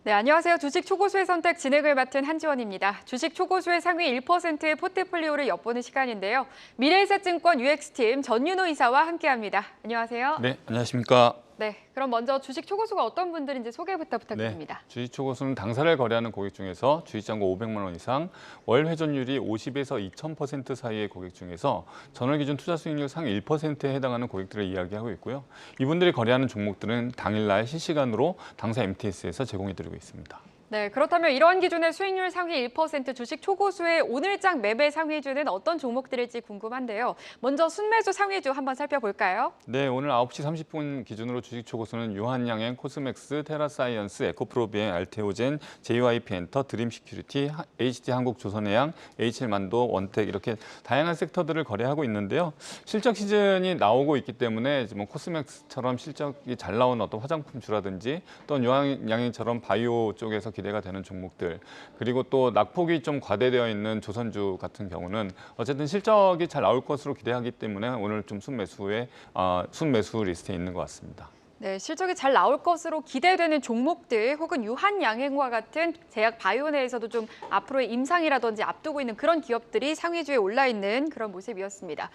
네, 안녕하세요. 주식 초고수의 선택 진행을 맡은 한지원입니다. 주식 초고수의 상위 1%의 포트폴리오를 엿보는 시간인데요. 미래에셋증권 UX팀 전윤호 이사와 함께합니다. 안녕하세요. 네, 안녕하십니까. 네, 그럼 먼저 주식 초고수가 어떤 분들인지 소개부터 네, 부탁드립니다. 주식 초고수는 당사를 거래하는 고객 중에서 주식잔고 500만 원 이상, 월 회전율이 50에서 2000% 사이의 고객 중에서 전월 기준 투자 수익률 상위 1%에 해당하는 고객들을 이야기하고 있고요. 이분들이 거래하는 종목들은 당일날 실시간으로 당사 MTS에서 제공해드리고 있습니다. 네, 그렇다면 이러한 기준의 수익률 상위 1% 주식 초고수의 오늘장 매매 상위주는 어떤 종목들일지 궁금한데요. 먼저 순매수 상위주 한번 살펴볼까요? 네, 오늘 9시 30분 기준으로 주식 초고수는 유한양행, 코스맥스, 테라사이언스, 에코프로비행, 알테오젠, JYP엔터, 드림시큐리티, HD한국조선해양, HL만도, 원택 이렇게 다양한 섹터들을 거래하고 있는데요. 실적 시즌이 나오고 있기 때문에 뭐 코스맥스처럼 실적이 잘 나오는 어떤 화장품주라든지 또 유한양행처럼 바이오 쪽에서 기대가 되는 종목들, 그리고 또 낙폭이 좀 과대되어 있는 조선주 같은 경우는 어쨌든 실적이 잘 나올 것으로 기대하기 때문에 오늘 좀 순매수 리스트에 있는 것 같습니다. 네, 실적이 잘 나올 것으로 기대되는 종목들 혹은 유한양행과 같은 제약 바이오 내에서도 좀 앞으로의 임상이라든지 앞두고 있는 그런 기업들이 상위주에 올라 있는 그런 모습이었습니다.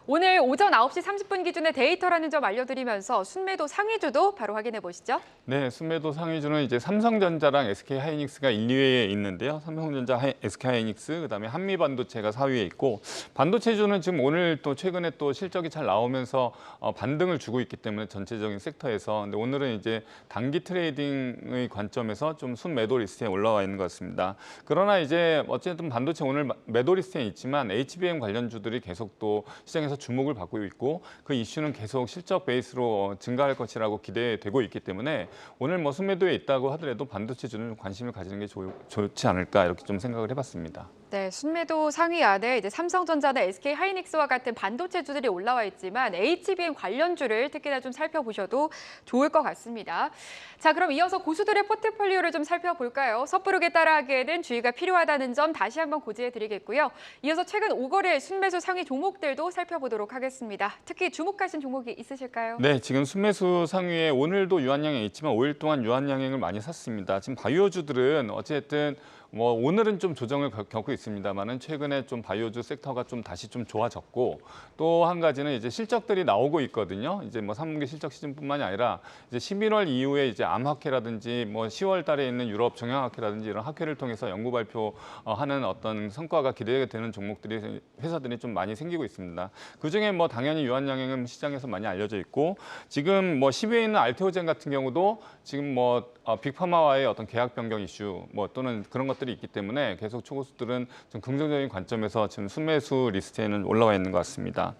오늘 오전 9시 30분 기준의 데이터라는 점 알려드리면서 순매도 상위주도 바로 확인해 보시죠. 네, 순매도 상위주는 이제 삼성전자랑 SK하이닉스가 1, 2위에 있는데요. 삼성전자, SK하이닉스, 그다음에 한미반도체가 4위에 있고, 반도체주는 지금 오늘 또 최근에 또 실적이 잘 나오면서 반등을 주고 있기 때문에 전체적인 섹터에서, 근데 오늘은 이제 단기 트레이딩의 관점에서 좀 순매도 리스트에 올라와 있는 것 같습니다. 그러나 이제 어쨌든 반도체 오늘 매도 리스트에 있지만 HBM 관련주들이 계속 또 시장에서 주목을 받고 있고, 그 이슈는 계속 실적 베이스로 증가할 것이라고 기대되고 있기 때문에 오늘 뭐 순매도에 있다고 하더라도 반도체주는 관심을 가지는 게 좋지 않을까 이렇게 좀 생각을 해봤습니다. 네, 순매도 상위 안에 이제 삼성전자나 SK하이닉스와 같은 반도체주들이 올라와 있지만 HBM 관련주를 특히나 좀 살펴보셔도 좋을 것 같습니다. 자, 그럼 이어서 고수들의 포트폴리오를 좀 살펴볼까요? 섣부르게 따라하기에는 주의가 필요하다는 점 다시 한번 고지해드리겠고요. 이어서 최근 5거래 순매수 상위 종목들도 살펴보도록 하겠습니다. 특히 주목하신 종목이 있으실까요? 네, 지금 순매수 상위에 오늘도 유한양행 있지만 5일 동안 유한양행을 많이 샀습니다. 지금 바이오주들은 어쨌든 뭐 오늘은 좀 조정을 겪고 있습니다만은 최근에 좀 바이오주 섹터가 좀 다시 좀 좋아졌고, 또 한 가지는 이제 실적들이 나오고 있거든요. 이제 뭐 3분기 실적 시즌뿐만이 아니라 이제 11월 이후에 이제 암학회라든지 뭐 10월 달에 있는 유럽 정형학회라든지 이런 학회를 통해서 연구 발표하는 어떤 성과가 기대가 되는 종목들이 회사들이 좀 많이 생기고 있습니다. 그중에 뭐 당연히 유한양행은 시장에서 많이 알려져 있고, 지금 뭐 10위에 있는 알테오젠 같은 경우도 지금 뭐 빅파마와의 어떤 계약 변경 이슈 뭐 또는 그런 것들이 있기 때문에 계속 초고수들은 좀 긍정적인 관점에서 지금 순매수 리스트에는 올라와 있는 것 같습니다.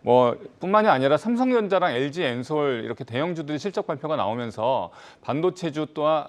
뭐 뿐만이 아니라 삼성전자랑 LG 엔솔 이렇게 대형주들이 실적 발표가 나오면서 반도체주 또한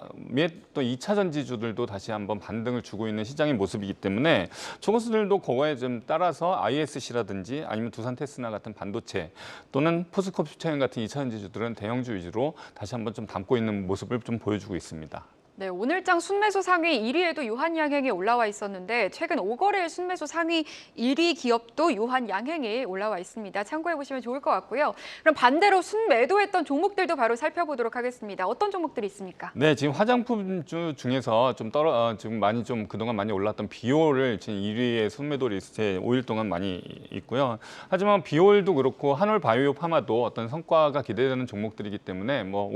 또 2차 전지주들도 다시 한번 반등을 주고 있는 시장의 모습이기 때문에 초고수들도 그거에 좀 따라서 ISC라든지 아니면 두산테스나 같은 반도체 또는 포스코 퓨처엠 같은 2차 전지주들은 대형주 위주로 다시 한번 좀 담고 있는 모습을 좀 보여주고 있습니다. 네, 오늘장 순매수 상위 1위에도 유한양행이 올라와 있었는데 최근 5거래 순매수 상위 1위 기업도 유한양행이 올라와 있습니다. 참고해 보시면 좋을 것 같고요. 그럼 반대로 순매도했던 종목들도 바로 살펴보도록 하겠습니다. 어떤 종목들이 있습니까? 네, 지금 화장품주 중에서 좀 지금 많이 좀 그동안 많이 올랐던 비올을 지금 1위의 순매도 리스트에 5일 동안 많이 있고요. 하지만 비올도 그렇고 한올 바이오 파마도 어떤 성과가 기대되는 종목들이기 때문에 뭐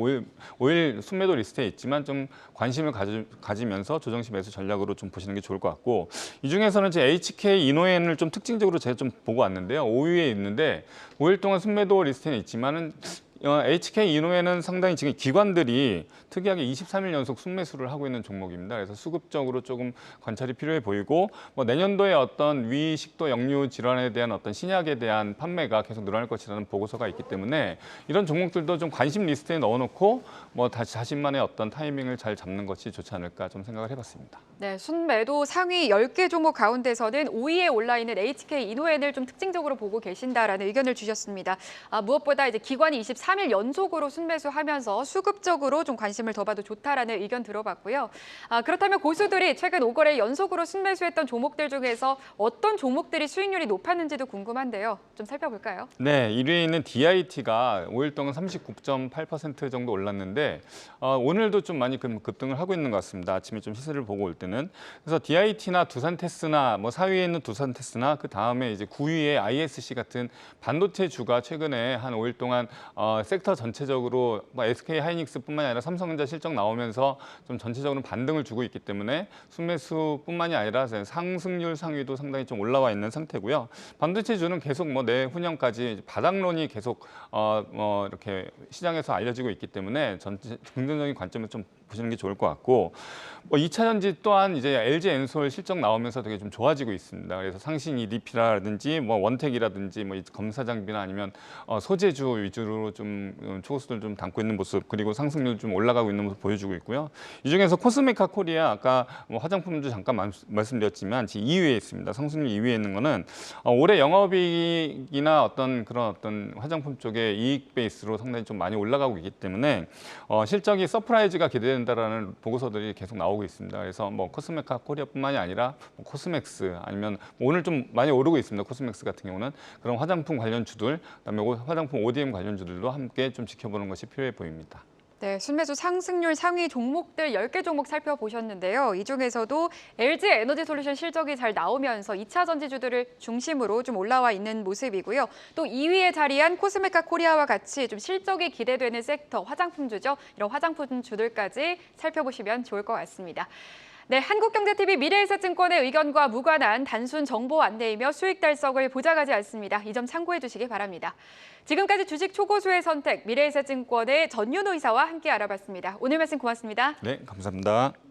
5일 순매도 리스트에 있지만 좀 관심을 가지면서 조정시 매수 전략으로 좀 보시는 게 좋을 것 같고, 이 중에서는 제 HK 이노엔을 좀 특징적으로 제가 좀 보고 왔는데요. 5위에 있는데 5일 동안 순매도 리스트에 있지만은 HK 이노엔은 상당히 지금 기관들이 특이하게 23일 연속 순매수를 하고 있는 종목입니다. 그래서 수급적으로 조금 관찰이 필요해 보이고, 뭐 내년도에 어떤 위 식도 역류 질환에 대한 어떤 신약에 대한 판매가 계속 늘어날 것이라는 보고서가 있기 때문에 이런 종목들도 좀 관심 리스트에 넣어놓고 뭐 다시 자신만의 어떤 타이밍을 잘 잡는 것이 좋지 않을까 좀 생각을 해봤습니다. 네, 순매도 상위 10개 종목 가운데서는 5위에 올라 있는 HK 이노엔을 좀 특징적으로 보고 계신다라는 의견을 주셨습니다. 무엇보다 이제 기관이 24 3일 연속으로 순매수하면서 수급적으로 좀 관심을 더 봐도 좋다라는 의견 들어봤고요. 그렇다면 고수들이 최근 5거래 연속으로 순매수했던 종목들 중에서 어떤 종목들이 수익률이 높았는지도 궁금한데요. 좀 살펴볼까요? 네, 1위에 있는 DIT가 5일 동안 39.8% 정도 올랐는데 오늘도 좀 많이 급등을 하고 있는 것 같습니다. 아침에 좀 시세를 보고 올 때는. 그래서 DIT나 두산테스나 뭐 4위에 있는 두산테스나 그 다음에 이제 9위에 ISC 같은 반도체 주가 최근에 한 5일 동안 섹터 전체적으로 뭐 SK 하이닉스뿐만이 아니라 삼성전자 실적 나오면서 좀 전체적으로 반등을 주고 있기 때문에 순매수뿐만이 아니라 상승률 상위도 상당히 좀 올라와 있는 상태고요. 반도체 주는 계속 뭐 내후년까지 바닥론이 계속 이렇게 시장에서 알려지고 있기 때문에 전체 긍정적인 관점을 좀 보시는 게 좋을 것 같고, 뭐 2차 전지 또한 이제 LG 엔솔 실적 나오면서 되게 좀 좋아지고 있습니다. 그래서 상신 EDP라든지 뭐 원택이라든지 뭐 검사 장비나 아니면 소재주 위주로 좀 초고수들 좀 담고 있는 모습, 그리고 상승률 좀 올라가고 있는 모습 보여주고 있고요. 이 중에서 코스메카 코리아, 아까 뭐 화장품도 잠깐 말씀드렸지만 2위에 있습니다. 상승률 2위에 있는 거는 올해 영업이익이나 어떤 화장품 쪽의 이익 베이스로 상당히 좀 많이 올라가고 있기 때문에 실적이 서프라이즈가 기대된다라는 보고서들이 계속 나오고 있습니다. 그래서 뭐 코스메카 코리아뿐만이 아니라 뭐 코스맥스, 아니면 오늘 좀 많이 오르고 있습니다. 코스맥스 같은 경우는 그런 화장품 관련 주들, 그다음에 화장품 ODM 관련 주들도 함께 좀 지켜보는 것이 필요해 보입니다. 네, 순매수 상승률 상위 종목들 10개 종목 살펴보셨는데요. 이 중에서도 LG 에너지솔루션 실적이 잘 나오면서 2차 전지주들을 중심으로 좀 올라와 있는 모습이고요. 또 2위에 자리한 코스메카 코리아와 같이 좀 실적이 기대되는 섹터, 화장품주죠. 이런 화장품주들까지 살펴보시면 좋을 것 같습니다. 네, 한국경제TV 미래에셋증권의 의견과 무관한 단순 정보 안내이며 수익 달성을 보장하지 않습니다. 이 점 참고해 주시기 바랍니다. 지금까지 주식 초고수의 선택, 미래에셋증권의 전윤호 이사와 함께 알아봤습니다. 오늘 말씀 고맙습니다. 네, 감사합니다.